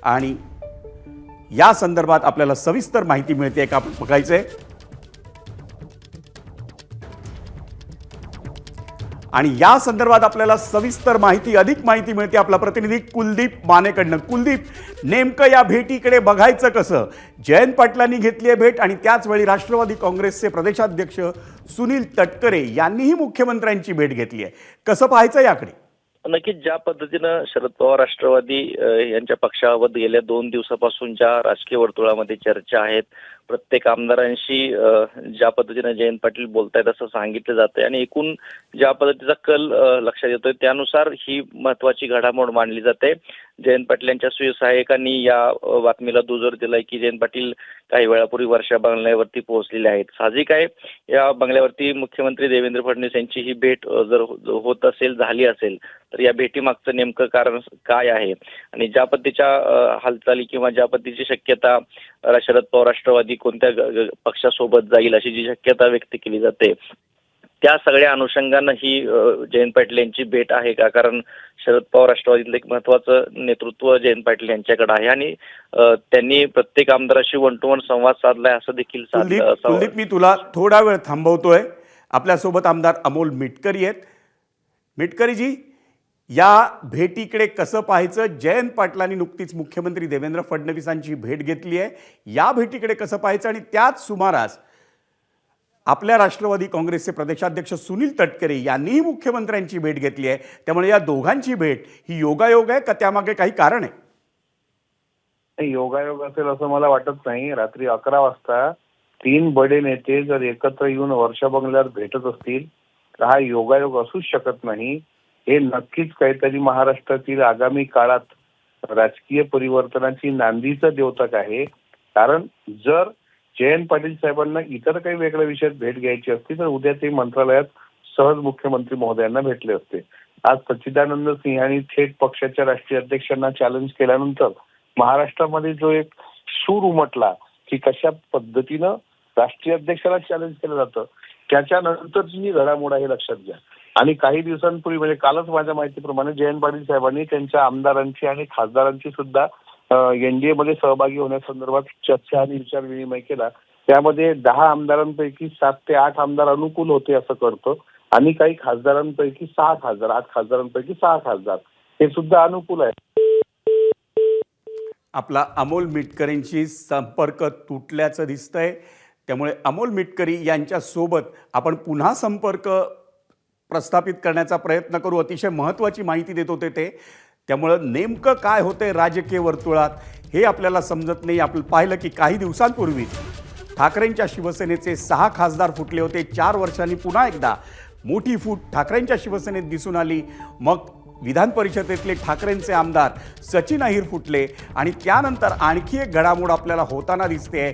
आणि या संदर्भात आपल्याला सविस्तर माहिती मिळते का बघायचंय। आणि या संदर्भात आपल्याला सविस्तर माहिती अधिक माहिती मिळते आपला प्रतिनिधी कुलदीप मानेकडनं। कुलदीप, नेमकं या भेटीकडे बघायचं कसं? जयंत पाटलांनी घेतली आहे भेट आणि त्याच वेळी राष्ट्रवादी काँग्रेसचे प्रदेशाध्यक्ष सुनील तटकरे यांनीही मुख्यमंत्र्यांची भेट घेतली आहे, कसं पाहायचं याकडे? नक्कीच ज्या पद्धतीनं शरद पवार राष्ट्रवादी यांच्या पक्षाबाबत गेल्या 2 दिवसापासून ज्या राजकीय वर्तुळामध्ये चर्चा आहेत, प्रत्येक आमदारांशी ज्या पद्धतीनं जयंत पाटील बोलतायत असं सांगितलं जातंय आणि एकूण ज्या पद्धतीचा कल लक्षात येतोय त्यानुसार ही महत्वाची घडामोड मानली जाते। जयंत पाटील यांच्या सहाय्यकांनी या बातमीला दुजोर दिलाय की जयंत पाटील काही वेळापूर्वी वर्षा बंगल्यावरती पोहोचलेले आहेत। साहजिक आहे, या बंगल्यावरती मुख्यमंत्री देवेंद्र फडणवीस यांची ही भेट जर होत असेल, झाली असेल तर या भेटीमागचं नेमकं कारण काय आहे आणि ज्या पद्धतीच्या हालचाली किंवा ज्या पद्धतीची शक्यता शरद पवार राष्ट्रवादी कोणत्या पक्षासोबत जाईल अशी जी शक्यता व्यक्त केली जाते, त्या सगळ्या अनुषंगानं ही जयंत पाटील यांची भेट आहे का? कारण शरद पवार राष्ट्रवादीतलं एक महत्वाचं नेतृत्व जयंत पाटील यांच्याकडे आहे आणि त्यांनी प्रत्येक आमदाराशी वन टू वन संवाद साधलाय असं देखील कुलदीप, मी तुला थोडा वेळ थांबवतोय। आपल्यासोबत आमदार अमोल मिटकरी आहेत। मिटकरीजी, या भेटीकडे कसं पाहायचं? जयंत पाटलांनी नुकतीच मुख्यमंत्री देवेंद्र फडणवीसांची भेट घेतली आहे, या भेटीकडे कसं पाहायचं? आणि त्याच सुमारास आपल्या राष्ट्रवादी काँग्रेसचे प्रदेशाध्यक्ष सुनील तटकरे यांनीही मुख्यमंत्र्यांची भेट घेतली आहे, त्यामुळे या दोघांची भेट ही योगायोग आहे का त्यामागे काही कारण आहे? योगायोग असेल असं मला वाटत नाही। रात्री 11 वाजता 3 बडे नेते जर एकत्र येऊन वर्षा बंगल्यावर भेटत असतील तर हा योगायोग असूच शकत नाही। हे नक्कीच काहीतरी महाराष्ट्रातील आगामी काळात राजकीय परिवर्तनाची नांदीचं द्योतक आहे। कारण जर जयंत पाटील साहेबांना इतर काही वेगळ्या विषयात भेट घ्यायची असती तर उद्या ते मंत्रालयात सहज मुख्यमंत्री महोदयांना भेटले असते। आज सच्चिदानंद सिंहांनी थेट पक्षाच्या राष्ट्रीय अध्यक्षांना चॅलेंज केल्यानंतर महाराष्ट्रामध्ये जो एक सूर उमटला की कशा पद्धतीनं राष्ट्रीय अध्यक्षाला चॅलेंज केलं जातं, त्याच्यानंतरची ही घडामोड आहे लक्षात घ्या। आणि काही दिवसांपूर्वी म्हणजे कालच माझ्या माहितीप्रमाणे जयंत पाटील साहेबांनी त्यांच्या आमदारांची आणि खासदारांची सुद्धा एनडीए मध्ये सहभागी होण्यासंदर्भात चर्चा आणि विचार विनिमय केला। त्यामध्ये 10 आमदारांपैकी 7 ते 8 आमदार अनुकूल होते असं करतो आणि काही खासदारांपैकी 6 खासदार, 8 खासदारांपैकी 6 खासदार हे सुद्धा अनुकूल आहे। आपला अमोल मिटकरींशी संपर्क तुटल्याचं दिसतंय, त्यामुळे अमोल मिटकरी यांच्यासोबत आपण पुन्हा संपर्क प्रस्थापित करण्याचा प्रयत्न करू। अतिशय महत्त्वाची माहिती देत होते ते, त्यामुळं नेमकं काय होतंय राजकीय वर्तुळात हे आपल्याला समजत नाही। आपण पाहिलं की काही दिवसांपूर्वी ठाकरेंच्या शिवसेनेचे 6 खासदार फुटले होते। 4 वर्षांनी पुन्हा एकदा मोठी फूट ठाकरेंच्या शिवसेनेत दिसून आली। मग विधान परिषदेतले ठाकरेंचे आमदार सचिन अहिर फुटले आणि त्यानंतर आणखी एक घडामोड आपल्याला होताना दिसते।